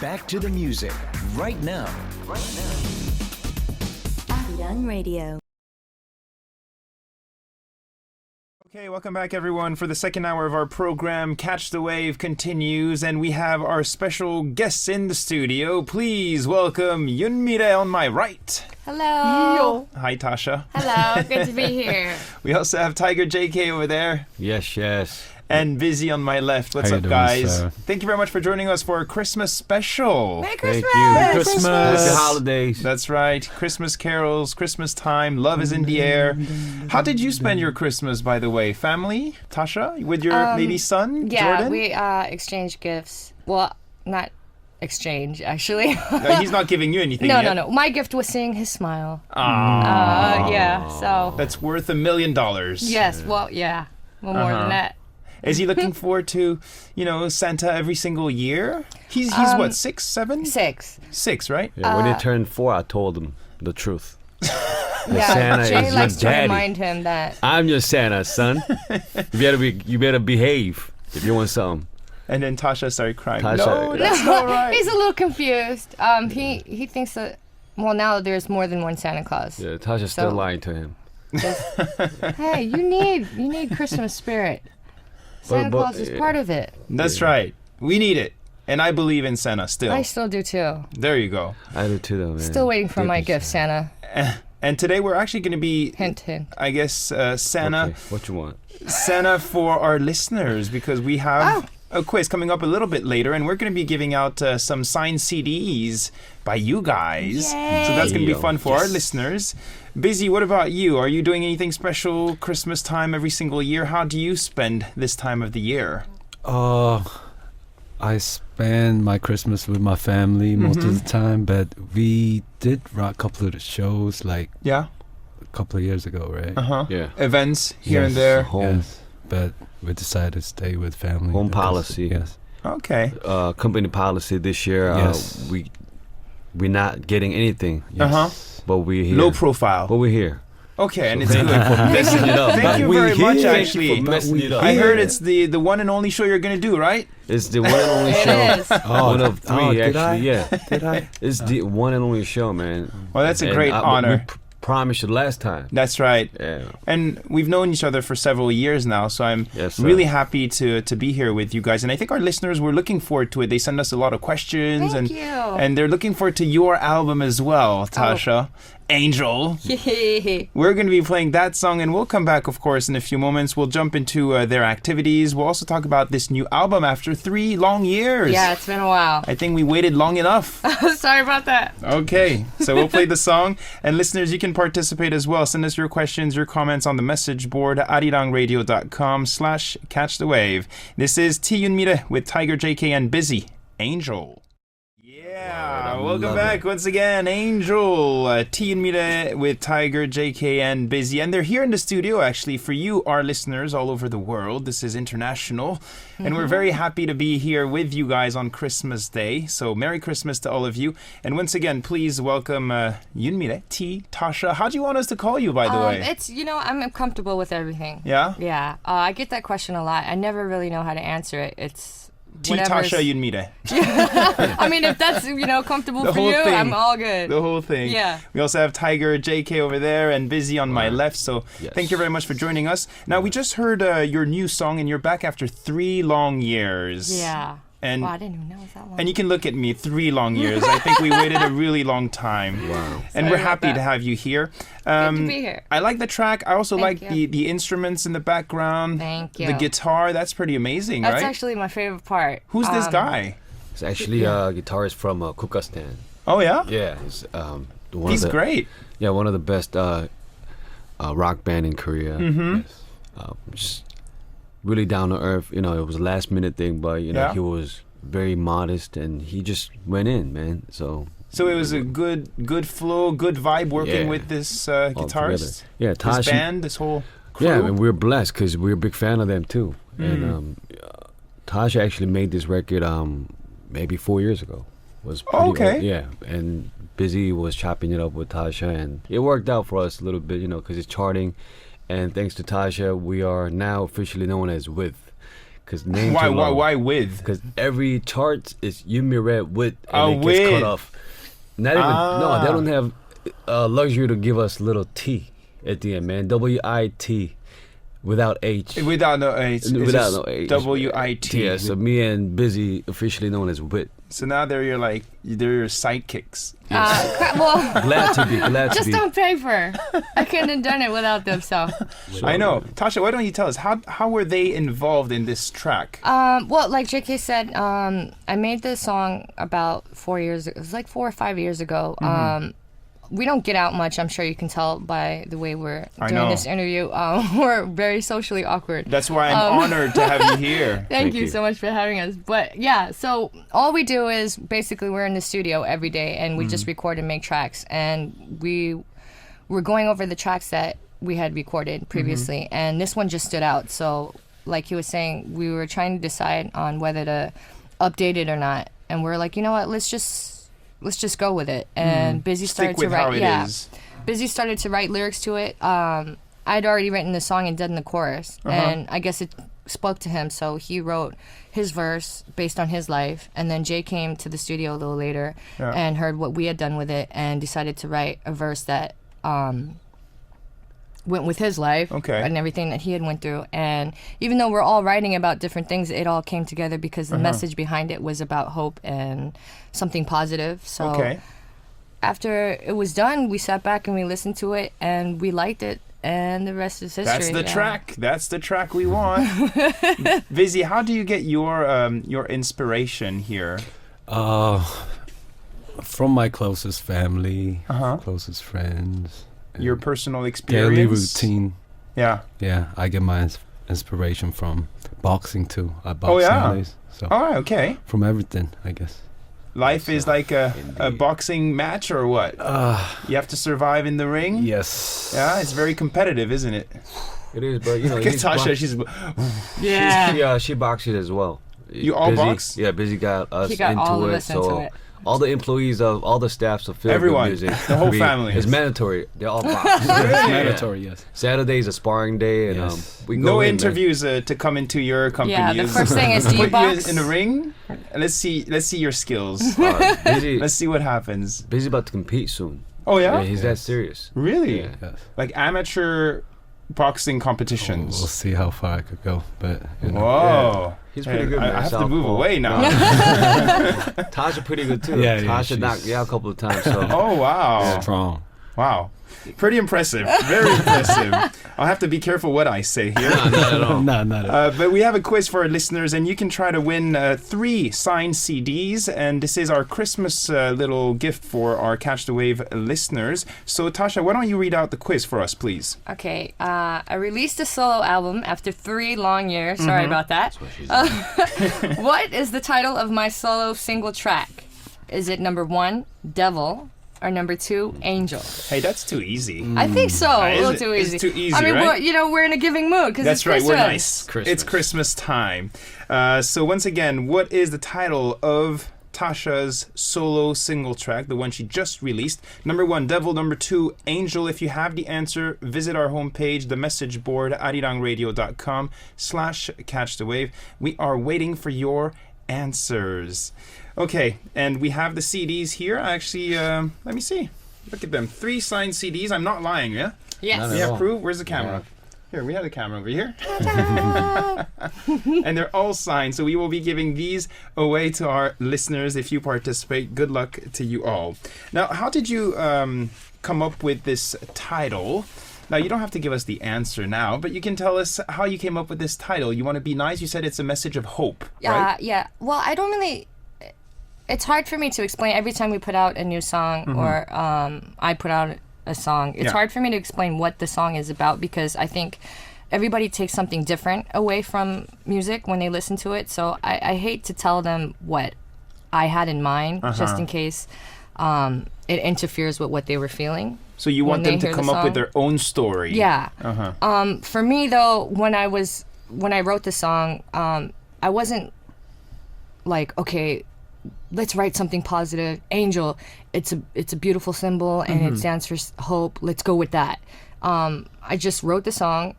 back to the music right now. Arirang Radio. Okay, welcome back everyone for the second hour of our program. Catch the Wave continues, and we have our special guests in the studio. Please welcome Yoonmirae on my right. Hello. Hi, Tasha. Hello. Good to be here. We also have TigerJK over there. Yes. And Bizzy on my left. What's How you up, doing, guys? sir? Thank you very much for joining us for our Christmas special. Merry Christmas. Thank you. Merry Christmas. Happy holidays. That's right. Christmas carols, Christmas time, love is in the air. How did you spend your Christmas, by the way? Family? Tasha? With your lady son, Yeah, Jordan? we exchanged gifts. Well, not exchange, actually. He's not giving you anything yet. No. My gift was seeing his smile. Ah. Yeah, so. That's worth $1 million. Yes, well, yeah. Well, more than that. Is he looking forward to, Santa every single year? He's what, 6, 7? 6. 6, right? Yeah, when he turned 4, I told him the truth. Yeah, Santa Jay is likes your to daddy. remind him that. I'm your Santa, son. You better behave if you want something. And then Tasha started crying. Tasha- No, that's not right. He's a little confused. He thinks that, well, now there's more than one Santa Claus. Yeah, Tasha's still So- lying to him. Hey, you need Christmas spirit. Santa But- Claus is part of it. That's right. We need it. And I believe in Santa still. I still do too. There you go. I do too, though, man. Still waiting for my Goodness. gift, Santa. And today we're actually going to be, Hint, hint. I guess, Santa. Okay, what you want? Santa for our listeners, because we have a quiz coming up a little bit later, and we're going to be giving out some signed CDs by you guys. So that's going to be fun for our listeners. Bizzy, what about you? Are you doing anything special Christmas time every single year? How do you spend this time of the year? I spend my Christmas with my family most of the time, but we did rock a couple of the shows like Yeah? a couple of years ago, right? Uh-huh. Yeah. Events here and Yes. there. Home. Yes, but we decided to stay with family. Home because- policy. Yes. Okay. Company policy this year. Yes. We're not getting anything, Uh-huh. but we're here. Low profile. But we're here. Okay, and it's Thank good. you for messing it up. Thank you We're very much, here. actually. Thank you for messing it up. I heard it's the one and only show you're going to do, right? It's the one and only It show. is. One of 3, did I? actually. Yeah. Did I? It's the one and only show, man. Well, that's a And great honor. We promised you last time. That's right. Yeah. And we've known each other for several years now, so I'm Yes, sir. really happy to be here with you guys. And I think our listeners were looking forward to it. They send us a lot of questions, Thank and you. and they're looking forward to your album as well, Tasha. Angel. We're going to be playing that song, and we'll come back, of course, in a few moments. We'll jump into their activities. We'll also talk about this new album after 3 long years. Yeah, it's been a while. I think we waited long enough. Sorry about that. Okay, so we'll play the song. And listeners, you can participate as well. Send us your questions, your comments on the message board at arirangradio.com/catchthewave. This is Yoonmirae with TigerJK and Bizzy. Angel. Yeah, welcome back once again, Angel. Yoonmirae with TigerJK and Bizzy, and they're here in the studio actually for you, our listeners all over the world. This is international, and we're very happy to be here with you guys on Christmas Day. So Merry Christmas to all of you, and once again, please welcome Yoonmirae, Tasha. How do you want us to call you, by the way? It's, I'm comfortable with everything. Yeah, Yeah. I get that question a lot. I never really know how to answer it. It's Tasha Yoonmirae. I mean, if that's, comfortable The for whole you, thing. I'm all good. The whole thing. Yeah. We also have TigerJK over there and Bizzy on my left. So thank you very much for joining us. Now, we just heard your new song, and you're back after 3 long years. Yeah. And Wow, I didn't even know it was that long. and you can look at me, 3 long years. I think we waited a really long time. Wow. And Sorry we're about happy that. to have you here. Good to be here. I like the track. I also Thank like you. the instruments in the background. Thank you. The guitar. That's pretty amazing, That's right? actually my favorite part. Who's this guy? It's actually a guitarist from Kukastan. Oh, yeah? Yeah. It's, one He's of the, great. Yeah, one of the best rock band in Korea. Mm-hmm. Yes. Just really down to earth. It was a last minute thing, but Yeah. he was very modest, and he just went in, man. So it was a good flow, good vibe working Yeah. with this all guitarist. together. Yeah, This Tasha. band, this whole crew. Yeah, and we're blessed because we're a big fan of them too. Mm. And Tasha actually made this record maybe 4 years ago. Was Oh, pretty okay. old. Yeah, and Bizzy was chopping it up with Tasha, and it worked out for us a little bit, because it's charting. And thanks to Tasha, we are now officially known as With. Because name Why? too long. Why with? Because every chart is Yoonmirae with, and Oh, it gets with. cut off. Not even. No, they don't have luxury to give us little T at the end, man. WIT without H. Without no H. Without no H. WIT. Yeah, so me and Bizzy officially known as Wit. So now they're your sidekicks. Well, Glad to be. just on paper. I couldn't have done it without them, so. I know. Tasha, why don't you tell us how were they involved in this track? Well, like JK said, I made this song about 4 years. It was like 4 or 5 years ago. We don't get out much. I'm sure you can tell by the way we're doing this interview. We're very socially awkward. That's why I'm honored to have you here. Thank you so much for having us. But yeah, so all we do is basically we're in the studio every day and we just record and make tracks. And we're going over the tracks that we had recorded previously. And this one just stood out. So like he was saying, we were trying to decide on whether to update it or not. And we're like, you know what, let's just go with it. And Bizzy started to write. Bizzy started to write lyrics to it. I'd already written the song and done the chorus, and I guess it spoke to him, so he wrote his verse based on his life. And then Jay came to the studio a little later and heard what we had done with it, and decided to write a verse that went with his life and everything that he had went through. And even though we're all writing about different things, it all came together because the message behind it was about hope and something positive. So after it was done, we sat back and we listened to it and we liked it, and the rest is history. That's the track. That's the track we want. Bizzy, how do you get your inspiration here? From my closest family, closest friends. Your personal experience? Daily routine. Yeah. Yeah, I get my inspiration from boxing too. I box nowadays. So okay. From everything, I guess. Life is like a boxing match or what? You have to survive in the ring? Yes. Yeah, it's very competitive, isn't it? It is, but you know, Tasha, she's she boxes as well. You all box? Yeah, Bizzy got us He got into all of it. us So into it. all the employees of all the staffs of Feel Everyone, Good Music, the whole family. It's mandatory. They're all box. It's mandatory, yes. Saturday's a sparring day, and we go no in, interviews to come into your company. Yeah, the first thing is, do you put box? you in the ring. Let's see your skills. Bizzy, Let's see what happens. Bizzy about to compete soon. Oh yeah, He's that serious. really? Yeah. Yes. Like amateur boxing competitions. We'll see how far I could go, but you know. Whoa. He's pretty good, man. I have to Southpaw. move away now. Tasha pretty good too. Yeah, Tasha knocked you out a couple of times. So Oh wow. Strong. Wow. Pretty impressive. Very impressive. I'll have to be careful what I say here. not at all. No, not at all. But we have a quiz for our listeners, and you can try to win 3 signed CDs. And this is our Christmas little gift for our Catch the Wave listeners. So, Tasha, why don't you read out the quiz for us, please? Okay, I released a solo album after 3 long years. Sorry about that. What is the title of my solo single track? Is it number 1, Devil, or number 2, Angel? Hey, that's too easy. I think so. A little Is it? too easy. It's too easy, I mean, right? we're in a giving mood because That's it's right, Christmas. we're nice. Christmas. It's Christmas time. So once again, what is the title of Tasha's solo single track, the one she just released? Number 1, Devil. Number 2, Angel. If you have the answer, visit our homepage, the message board, arirangradio.com/catchthewave. We are waiting for your answers. Okay, and we have the CDs here. Actually, let me see. Look at them. 3 signed CDs. I'm not lying, yeah? Yes. We have proof. Where's the camera? Here, we have the camera over here. And they're all signed, so we will be giving these away to our listeners if you participate. Good luck to you all. Now, how did you come up with this title? Now, you don't have to give us the answer now, but you can tell us how you came up with this title. You want to be nice? You said it's a message of hope, right? Yeah. Well, I don't really... It's hard for me to explain every time we put out a new song or I put out a song. It's hard for me to explain what the song is about because I think everybody takes something different away from music when they listen to it. So I hate to tell them what I had in mind just in case it interferes with what they were feeling. So you want them to come up with their own story. Yeah. For me, though, when I wrote the song, I wasn't like, okay, let's write something positive. Angel, it's a beautiful symbol and it stands for hope. Let's go with that. I just wrote the song,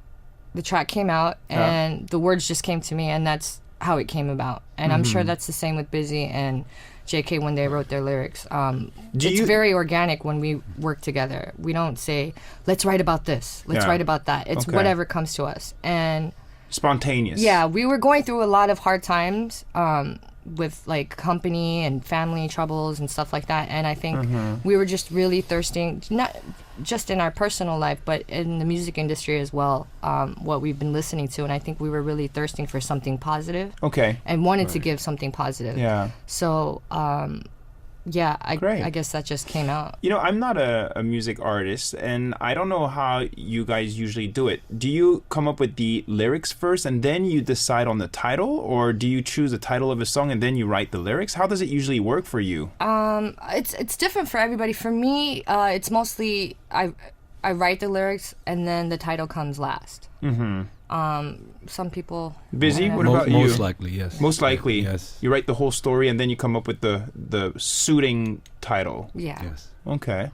the track came out, and the words just came to me, and that's how it came about. And I'm sure that's the same with Bizzy and JK when they wrote their lyrics. It's very organic when we work together. We don't say, let's write about this, let's write about that. It's whatever comes to us. And spontaneous. yeah, we were going through a lot of hard times with like company and family troubles and stuff like that. And I think we were just really thirsting, not just in our personal life, but in the music industry as well, what we've been listening to. And I think we were really thirsting for something positive. Okay. And wanted to give something positive. Yeah. So, I guess that just came out. You know, I'm not a music artist, and I don't know how you guys usually do it. Do you come up with the lyrics first, and then you decide on the title? Or do you choose the title of a song, and then you write the lyrics? How does it usually work for you? It's different for everybody. For me, it's mostly I write the lyrics, and then the title comes last. Some people... Bizzy, what about you? Most likely, yes. Most likely, yes. You write the whole story and then you come up with the suiting title. Yeah. Yes. Okay.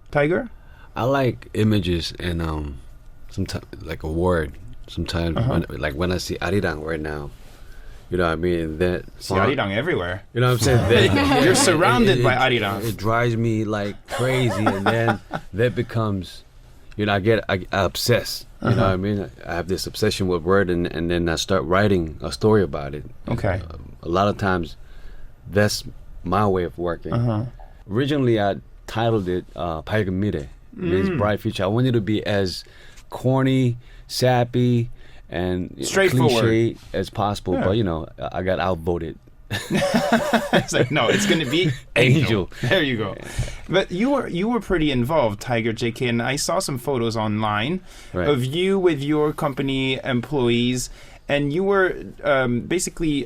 Tiger? I like images and sometimes like a word. Sometimes when I see Arirang right now, you know what I mean? That See Arirang everywhere. You know what I'm saying? You're surrounded by Arirang. It drives me like crazy, and then that becomes, you know, I obsess. You know what I mean? I have this obsession with word, and then I start writing a story about it. Okay. A lot of times, that's my way of working. Originally, I titled it "타이거JK," means bright future. I wanted to be as corny, sappy, and straightforward cliche as possible, but you know, I got outvoted. It's like, no, it's going to be Angel. There you go. But you were pretty involved, TigerJK, and I saw some photos online of you with your company employees, and you were basically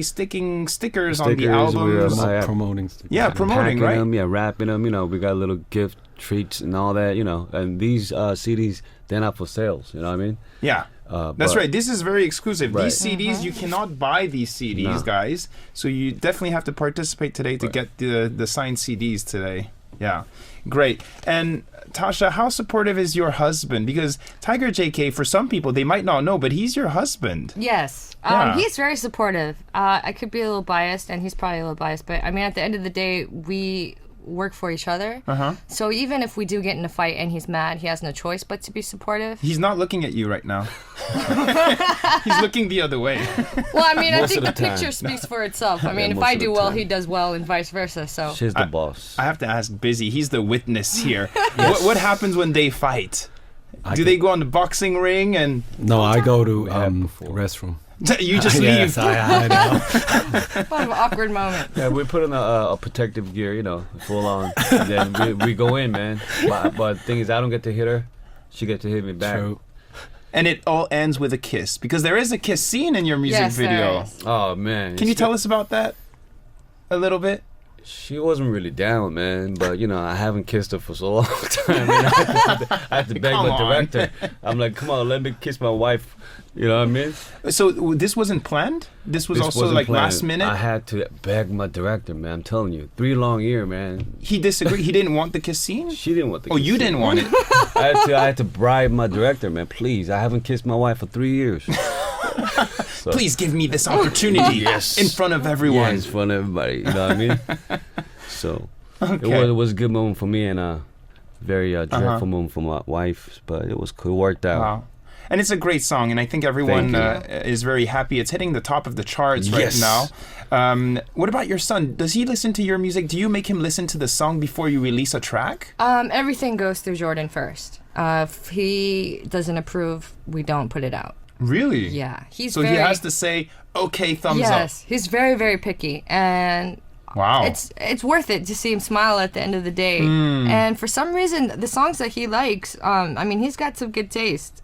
sticking stickers on the albums. Promoting stickers. Yeah, promoting, right? Them, wrapping them. You know, we got little gift treats and all that. You know, and these CDs, they're not for sales. You know what I mean? Yeah. That's right. This is very exclusive. Right. These CDs, you cannot buy these CDs, guys. So you definitely have to participate today to get the signed CDs today. Yeah. Great. And Tasha, how supportive is your husband? Because TigerJK, for some people, they might not know, but he's your husband. Yes. Yeah. He's very supportive. I could be a little biased, and he's probably a little biased, but I mean, at the end of the day, we work for each other. So even if we do get in a fight and he's mad, he has no choice but to be supportive. He's not looking at you right now. He's looking the other way. Well, I mean, I Most think of the the time. picture speaks for itself. I mean, if most I of do the well, time. he does well, and vice versa. So She's the boss. I have to ask Bizzy. He's the witness here. What happens when they fight? Do they go on the boxing ring and... No, I go to before. restroom. You just leave? Yes, I know. what an awkward moment. Yeah, we put on a protective gear, you know, full on. And then we go in, man. But the thing is, I don't get to hit her. She gets to hit me back. True. And it all ends with a kiss, because there is a kiss scene in your music Yes, there video. is. Oh, man. Can you tell us about that a little bit? She wasn't really down, man. But, you know, I haven't kissed her for so long time. Man. I had to beg Come my on. director. I'm like, come on, let me kiss my wife. You know what I mean? So this wasn't planned? This was This also wasn't like planned. last minute? I had to beg my director, man. I'm telling you. 3 long years, man. He disagreed? He didn't want the kiss scene? She didn't want the Oh, kiss you scene. didn't want it? I had to bribe my director, man. Please, I haven't kissed my wife for 3 years. So, Please give me this opportunity Yes. in front of everyone. yeah, in front of everybody. You know what I mean? So Okay. it was a good moment for me and a very dreadful moment for my wife, but it was cool. It worked out. Wow. And it's a great song, and I think everyone Thank is very happy. It's hitting the top of the charts right Yes. now. What about your son? Does he listen to your music? Do you make him listen to the song before you release a track? Everything goes through Jordan first. If he doesn't approve, we don't put it out. Really? Yeah, he's So very, he has to say, okay, thumbs Yes, he's very, very picky, and up. Wow. it's worth it to see him smile at the end of the day. And for some reason, the songs that he likes, I mean, he's got some good taste.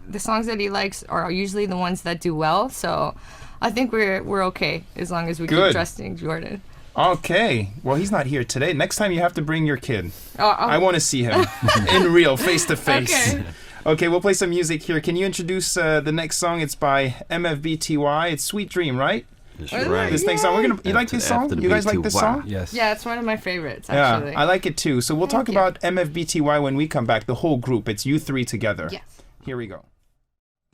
The songs that he likes are usually the ones that do well. So I think we're okay as long as we Good. keep trusting Jordan. Okay. Well, he's not here today. Next time you have to bring your kid. Oh, I want to see him in real, face to face. Okay. Okay, we'll play some music here. Can you introduce the next song? It's by MFBTY. It's Sweet Dream, right? Yes, Really? you're right. This next song. We're gonna. You like this song? After the You guys like this BTY. song? Yes. Yeah, it's one of my favorites, actually. Yeah, I like it too. So we'll talk Thank you. about MFBTY when we come back. The whole group. It's you three together. Yes. Here we go.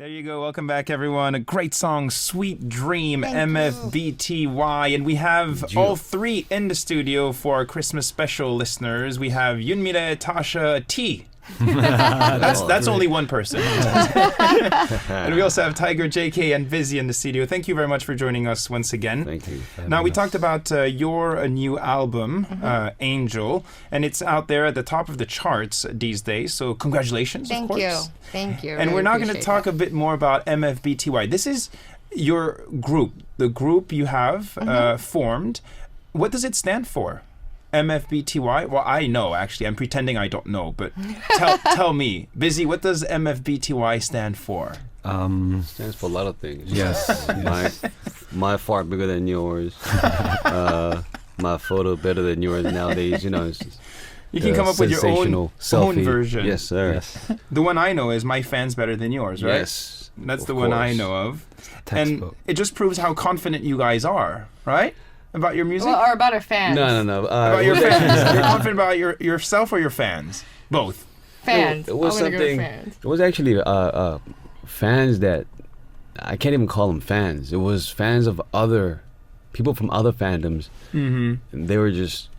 There you go. Welcome back, everyone. A great song, Sweet Dream, MFBTY. And we have all three in the studio for our Christmas special listeners. We have Yoonmirae, Tasha, T. That's only one person. And we also have TigerJK and Bizzy in the studio. Thank you very much for joining us once again. Thank you. Now, we talked about your new album, Angel, and it's out there at the top of the charts these days. So congratulations, of course. Thank you. And Really we're now going to appreciate talk that. a bit more about MFBTY. This is your group, the group you have formed. What does it stand for? MFBTY? Well, I know, actually. I'm pretending I don't know, but tell me. Bizzy, what does MFBTY stand for? Stands for a lot of things. Yes. My fart bigger than yours. My photo better than yours nowadays. You know, it's just, You can come up with your own selfie. version. Yes, sir. Yes. The one I know is My Fan's Better Than Yours, right? Yes. That's of the one I course. know of. Textbook. And it just proves how confident you guys are, right? About your music? Well, or about our fans. No. About your fans. You're confident about yourself or your fans? Both. Fans. It was I'm gonna go with something. fans. It was actually fans that I can't even call them fans. It was fans of other people from other fandoms. Mm-hmm. And they were just,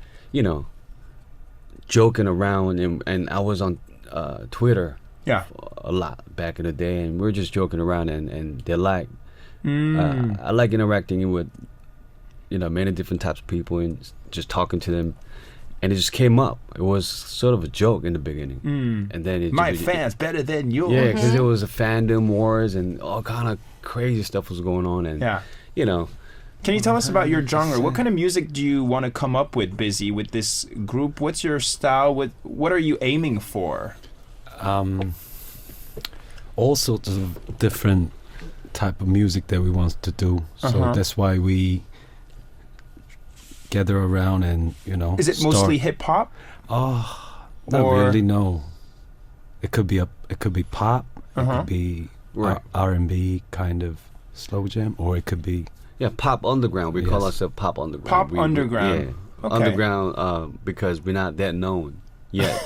joking around. And I was on Twitter Yeah. a lot back in the day, and we were just joking around. And they like, I like interacting with, many different types of people and just talking to them. And it just came up. It was sort of a joke in the beginning. And then My Fan's Better Than Yours. Yeah, because there was a fandom wars and all kind of crazy stuff was going on. And, Yeah. Can you tell us about your genre? What kind of music do you want to come up with, Bizzy, with this group? What's your style? What are you aiming for? All sorts of different type of music that we want to do. So that's why we gather around and, Is it mostly hip hop? Oh, not Or- really, no. It could be pop, it could be Right. R&B kind of slow jam, or it could be yeah, pop underground. We call Yes. ourselves pop underground. Pop underground. Yeah, Okay. underground because we're not that known yet.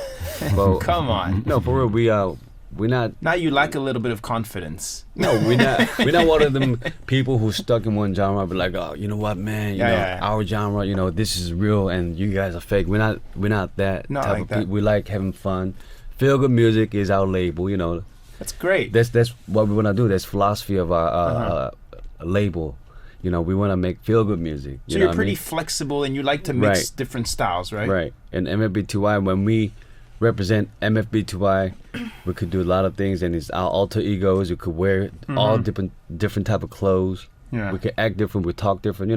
But Come on. no, for real, we're not. Now you lack a little bit of confidence. No, we're not one of them people who stuck in one genre. But like, oh, you know what, man? Yeah. Our genre, this is real, and you guys are fake. We're not that Not type like of that. people. We like having fun. Feel good music is our label. That's great. That's what we want to do. That's philosophy of our label. We want to make feel good music. So you're pretty flexible and you like to mix Right. different styles, right? Right. And MFBTY, when we represent MFBTY, we could do a lot of things, and it's our alter egos. You could wear all different type of clothes. Yeah. We could act different. We talk different.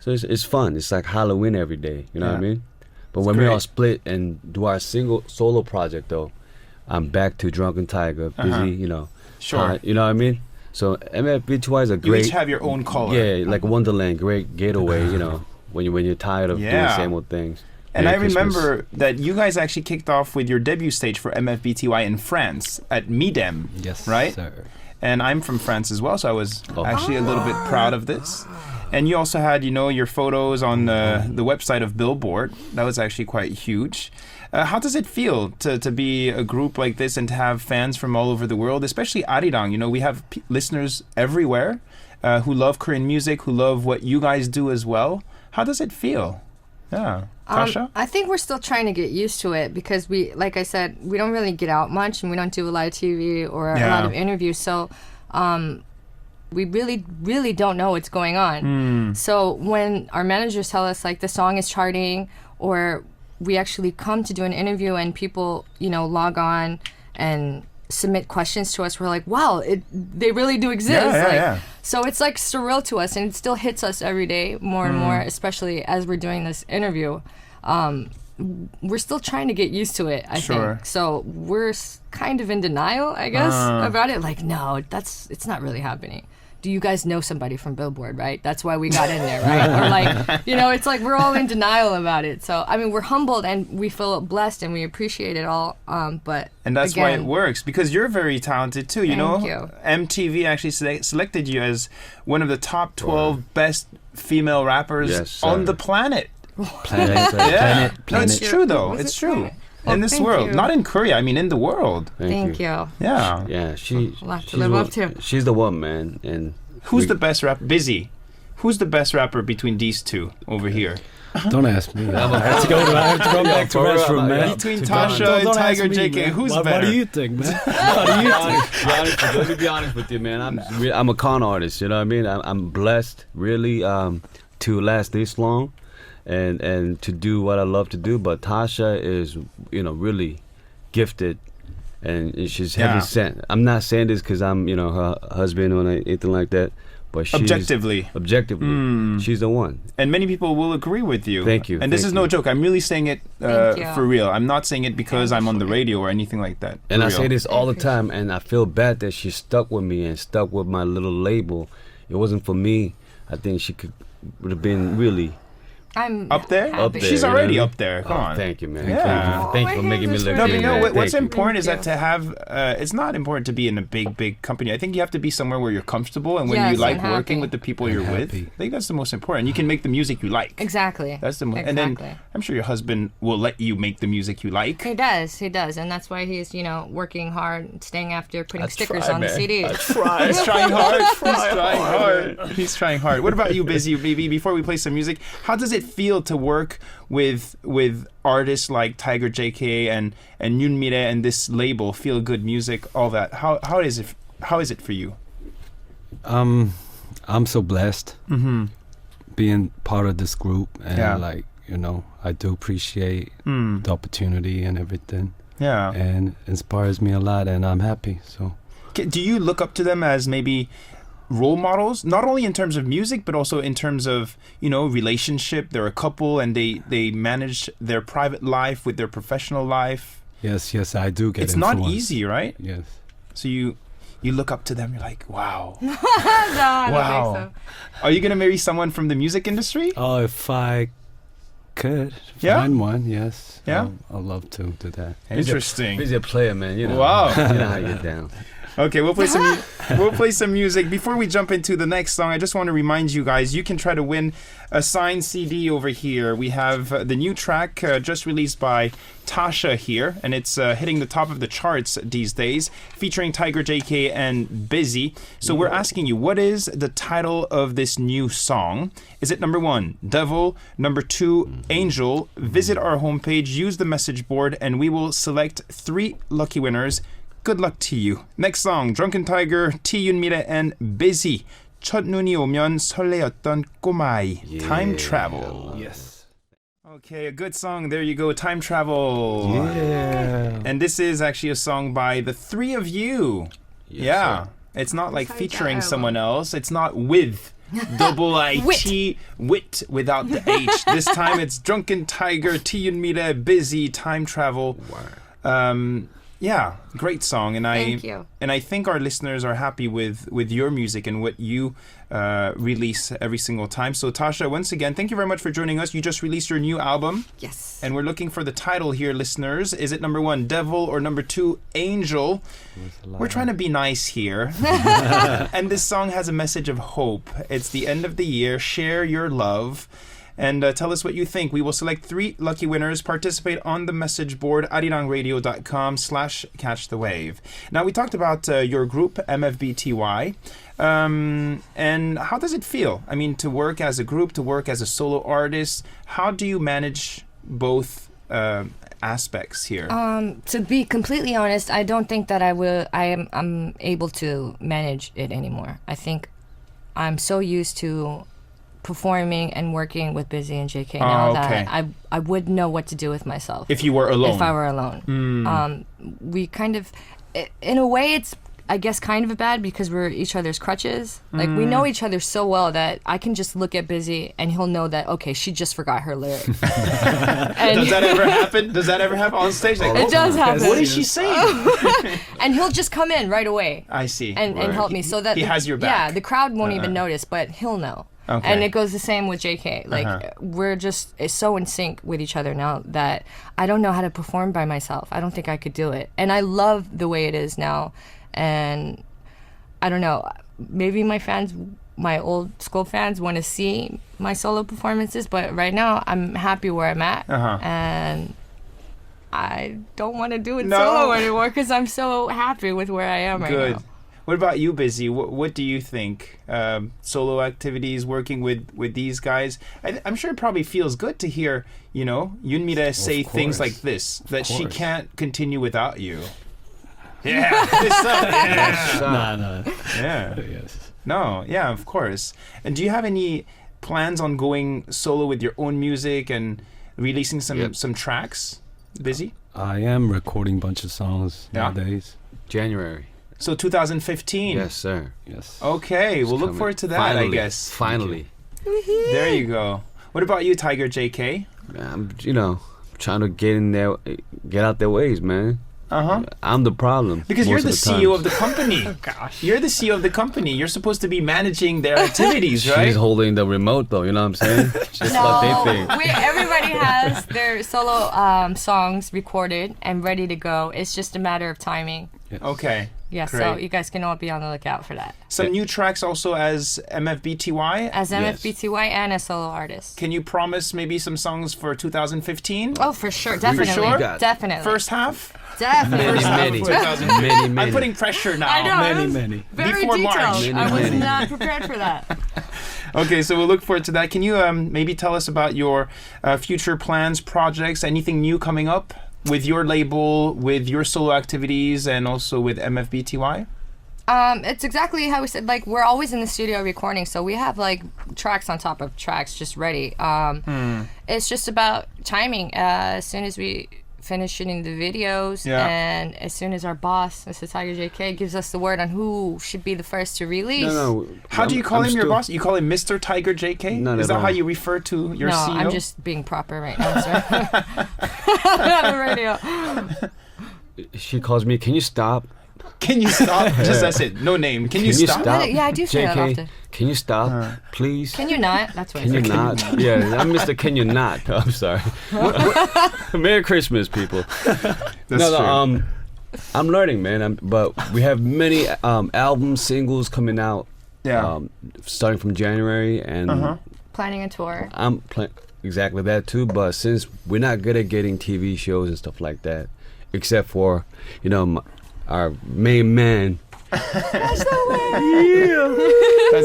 So it's fun. It's like Halloween every day. You know what I Yeah. mean? But when we great. all split and do our solo project, though, I'm back to Drunken Tiger, busy. Sure. You know what I mean? So MFBTY is a You great. each have your own color. Yeah, like Wonderland, great getaway. when you're tired of doing Yeah. the same old things. And Merry I Christmas. remember that you guys actually kicked off with your debut stage for MFBTY in France at Midem, yes, right? sir. And I'm from France as well, so I was actually a little bit proud of this. And you also had, your photos on the website of Billboard. That was actually quite huge. How does it feel to be a group like this and to have fans from all over the world, especially Arirang? We have listeners everywhere who love Korean music, who love what you guys do as well. How does it feel? Yeah. Tasha? I think we're still trying to get used to it because like I said, we don't really get out much and we don't do a lot of TV or a lot of interviews. So we really, really don't know what's going on. So when our managers tell us like the song is charting, or we actually come to do an interview and people, log on and submit questions to us, we're like, wow, they really do exist. Yeah. So it's like surreal to us, and it still hits us every day more and more, especially as we're doing this interview. We're still trying to get used to it, I Sure. think. So we're kind of in denial, I guess, about it. Like, no, it's not really happening. Do you guys know somebody from Billboard, right? That's why we got in there, right? Or like, it's like we're all in denial about it. So, I mean, we're humbled and we feel blessed and we appreciate it all. But And that's why it again, works, because you're very talented too. Thank you. MTV actually selected you as one of the top 12 best female rappers Yes, on sir. the planet. Planet, Yeah. No, it's planet. true though. Was It's it true. planet? in this thank world. you. Not in Korea, I mean in the world. Thank you. Yeah. Yeah, A lot to live up to. She's the one, man. And Who's the best rapper? Bizzy. Who's the best rapper between these two over here? Don't ask me. I have to go back to restroom, man. Between To Tasha Don't and ask Tiger me, JK, man. who's what better? do you think, man? What do you think? Let me be honest with you, man. I'm a con artist. You know what I mean? I'm blessed, really, to last this long, and to do what I love to do. But Tasha is, really gifted, and she's heaven sent. I'm not saying this because I'm, her husband or anything like that. But she's, objectively, she's the one. And many people will agree with you. Thank you. And this is no joke. I'm really saying it you. for real. I'm not saying it because I'm on the radio or anything like that. And For I real. say this all the time, and I feel bad that she stuck with me and stuck with my little label. It wasn't for me. I think she would have been really I'm Up there? happy. Up there. She's you know already what I mean? up there. Come on. Thank you, man. Yeah. Thank you for my making me hands look are No, good. but sweating. no, man. what's Thank you. important is that Thank to have, it's not important to be in a big company. I think you have to be somewhere where you're comfortable and when Yes, you like and working happy. with the people you're with. happy. I think that's the most important. You can make the music you like. Exactly. That's the most. Exactly. And then I'm sure your husband will let you make the music you like. He does, and that's why he's, working hard, staying after, putting stickers on the CDs. He's trying hard. He's trying hard. What about you, Bizzy? Maybe before we play some music, how does it feel to work with artists like TigerJK and Yoonmirae and this label, Feel Good Music, all that? How is it for you? I'm so blessed being part of this group, and I do appreciate the opportunity and everything, and inspires me a lot, and I'm happy. So, Do you look up to them as maybe role models, not only in terms of music but also in terms of relationship? They're a couple and they manage their private life with their professional life. yes, I do get It's not influenced. easy, right? Yes. So you look up to them, you're like, wow. No, I don't Wow. think so. Are you gonna marry someone from the music industry? Oh, if I could Yeah? find one, yes. Yeah? I'd love to do that. Interesting. He's a player, man. Wow. You know how you get down. Okay, we'll play some music. Before we jump into the next song, I just want to remind you guys, you can try to win a signed CD over here. We have the new track just released by Tasha here, and it's hitting the top of the charts these days, featuring TigerJK and Bizzy. So we're asking you, what is the title of this new song? Is it number 1, Devil, number 2, Angel? Visit our homepage, use the message board, and we will select 3 lucky winners. Good luck to you. Next song, Drunken Tiger, Yoonmirae and Bizzy. 첫 눈이 오면 설레었던 꼬마이. Time Travel. Yes. Okay, a good song. There you go. Time Travel. Yeah. And this is actually a song by the 3 of you. Yes, Sir. It's not like Sorry, featuring Jai. someone else. It's not with. Double IT wit without the H. This time it's Drunken Tiger, Yoonmirae, Bizzy, Time Travel. Yeah, great song, and Thank you. I think our listeners are happy with your music and what you release every single time. So Tasha, once again, thank you very much for joining us. You just released your new album, Yes. and we're looking for the title here, listeners. Is it number 1, Devil, or number 2, Angel? We're trying to be nice here, and this song has a message of hope. It's the end of the year. Share your love. And tell us what you think. We will select 3 lucky winners. Participate on the message board, arirangradio.com/catchthewave. Now, we talked about your group, MFBTY. And how does it feel? I mean, to work as a group, to work as a solo artist. How do you manage both aspects here? To be completely honest, I don't think that I'm able to manage it anymore. I think I'm so used to performing and working with Bizzy and JK now okay. that I wouldn't know what to do with myself If you were alone. if I were alone. We kind of, in a way, it's I guess kind of bad because we're each other's crutches. Like we know each other so well that I can just look at Bizzy and he'll know that okay, she just forgot her lyrics. And Does that ever happen? Does that ever happen on stage? Like, it does happen. what is she saying? And he'll just come in right away. I see. And help me so that He has your back. Yeah, the crowd won't even notice, but he'll know. Okay. And it goes the same with JK. Like we're just so in sync with each other now that I don't know how to perform by myself. I don't think I could do it. And I love the way it is now. And I don't know, maybe my old school fans want to see my solo performances, but right now I'm happy where I'm at. And I don't want to do it No. solo anymore because I'm so happy with where I am right Good. now. What about you, Bizzy? What do you think? Solo activities, working with these guys. I'm sure it probably feels good to hear, Yoonmirae say things like this, that she can't continue without you. Yeah. No. Yeah. Yes. No, yeah, of course. And do you have any plans on going solo with your own music and releasing some tracks, Bizzy? I am recording a bunch of songs nowadays. January. So 2015. Yes, sir. Yes. Okay, we'll look coming. forward to that, Finally. I guess. Finally. There you go. What about you, TigerJK? I'm, trying to get out their ways, man. I'm the problem. Because you're the most CEO times. of the company. Gosh. You're the CEO of the company. You're supposed to be managing their activities, right? She's holding the remote, though. You know what I'm saying? Just what they think. Everybody has their solo songs recorded and ready to go. It's just a matter of timing. Yes. Okay. Yeah, Great. so you guys can all be on the lookout for that. Some new tracks also as MFBTY. As MFBTY and a solo artist. Can you promise maybe some songs for 2015? Oh, for sure. Definitely. sure? Definitely. First half? Definitely. Many. I'm putting pressure now. I know. Many. Very Before detailed. March. I was Many. not prepared for that. Okay, so we'll look forward to that. Can you maybe tell us about your future plans, projects, anything new coming up with your label, with your solo activities, and also with MFBTY? It's exactly how we said, like, we're always in the studio recording, so we have, like, tracks on top of tracks just ready. It's just about timing. As soon as we finish shooting the videos, and as soon as our boss, Mr. TigerJK, gives us the word on who should be the first to release. No. How do you call him your boss? You call him Mr. TigerJK? Not Is at that all. how you refer to your No, CEO? I'm just being proper right now, sir. On the radio. She calls me, can you stop? Can you stop? Just that's it. No name. Can you stop? Yeah, I do say that JK, often. can you stop, please? Can you not? That's what Can I you say. not? Yeah, I'm Mr. Can you not? I'm sorry. Merry Christmas, people. That's true. I'm learning, man. But we have many albums, singles coming out. Yeah. Starting from January, and Planning a tour. I'm exactly that too. But since we're not good at getting TV shows and stuff like that, except for our main man. That's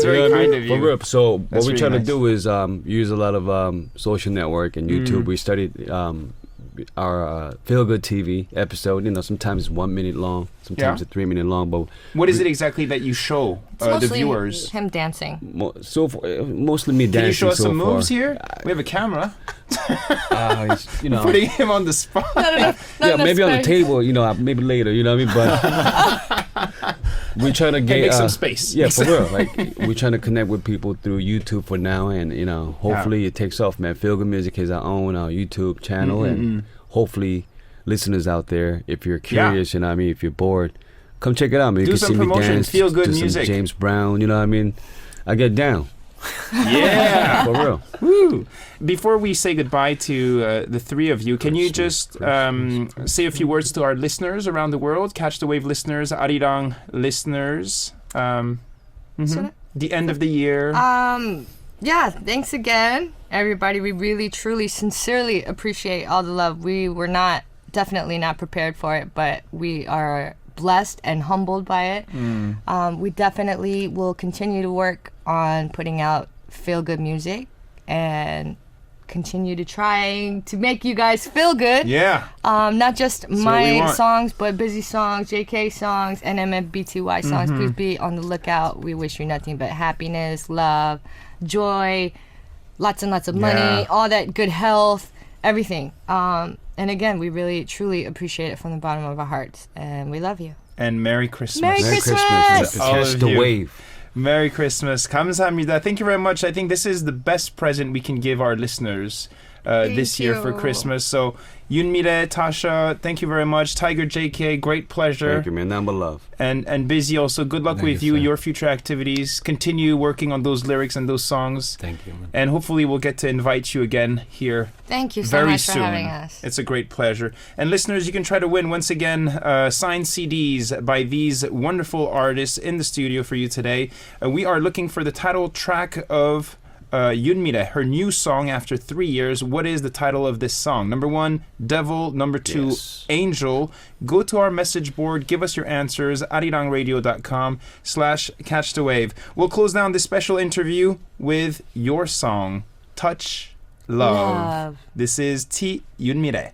You very know what I kind mean? of For you. real. So what That's we're really trying nice. to do is use a lot of social network and YouTube. We studied our Feel Good TV episode. Sometimes it's 1 minute long, sometimes it's 3 minute long. But What is it exactly that you show It's the mostly viewers? him dancing. Mostly me dancing. Can you show us so some moves far. here? We have a camera. Putting Putting him on the spot. yeah, maybe on the table. Maybe later. You know what I mean? But we're trying to get make some space. Yeah, for real. Like we're trying to connect with people through YouTube for now, and hopefully it takes off, man. Feel Good Music is our own YouTube channel, and hopefully listeners out there, if you're curious, if you're bored, come check it out, man. You Do can some see me promotion, dance, Feel Good do some Music. James Brown. You know what I mean? I get down. Yeah. For real. Woo. Before we say goodbye to the three of you, can you just say a few words to our listeners around the world? Catch the Wave listeners, Arirang listeners. The end of the year. Yeah, thanks again, everybody. We really, truly, sincerely appreciate all the love. We were definitely not prepared for it, but we are blessed and humbled by it. We definitely will continue to work on putting out feel good music and continue to trying to make you guys feel good. Yeah. Not just what we my want. songs, but Bizzy songs, JK songs, and MFBTY songs. Please be on the lookout. We wish you nothing but happiness, love, joy, lots and lots of money, all that good health, everything. And again, we really, truly appreciate it from the bottom of our hearts. And we love you. And Merry Christmas. Merry Merry Christmas! Christmas. All Catch of the you. wave. Merry Christmas. 감사합니다. Thank you very much. I think this is the best present we can give our listeners this year for you. Christmas. So, Yoonmirae, Tasha, thank you very much. TigerJK, great pleasure. Thank you, man. Number love. And Bizzy also, good luck Thank with you, you, sir. your future activities. Continue working on those lyrics and those songs. Thank you, man. And hopefully we'll get to invite you again here Thank you so very much soon. for having us. It's a great pleasure. And listeners, you can try to win once again signed CDs by these wonderful artists in the studio for you today. We are looking for the title track of Yoonmirae, her new song after 3 years. What is the title of this song? Number 1, Devil. Number 2, Angel. Go to our message board. Give us your answers. arirangradio.com/catchthewave. We'll close down this special interview with your song, Touch Love. This is T. Yoonmirae.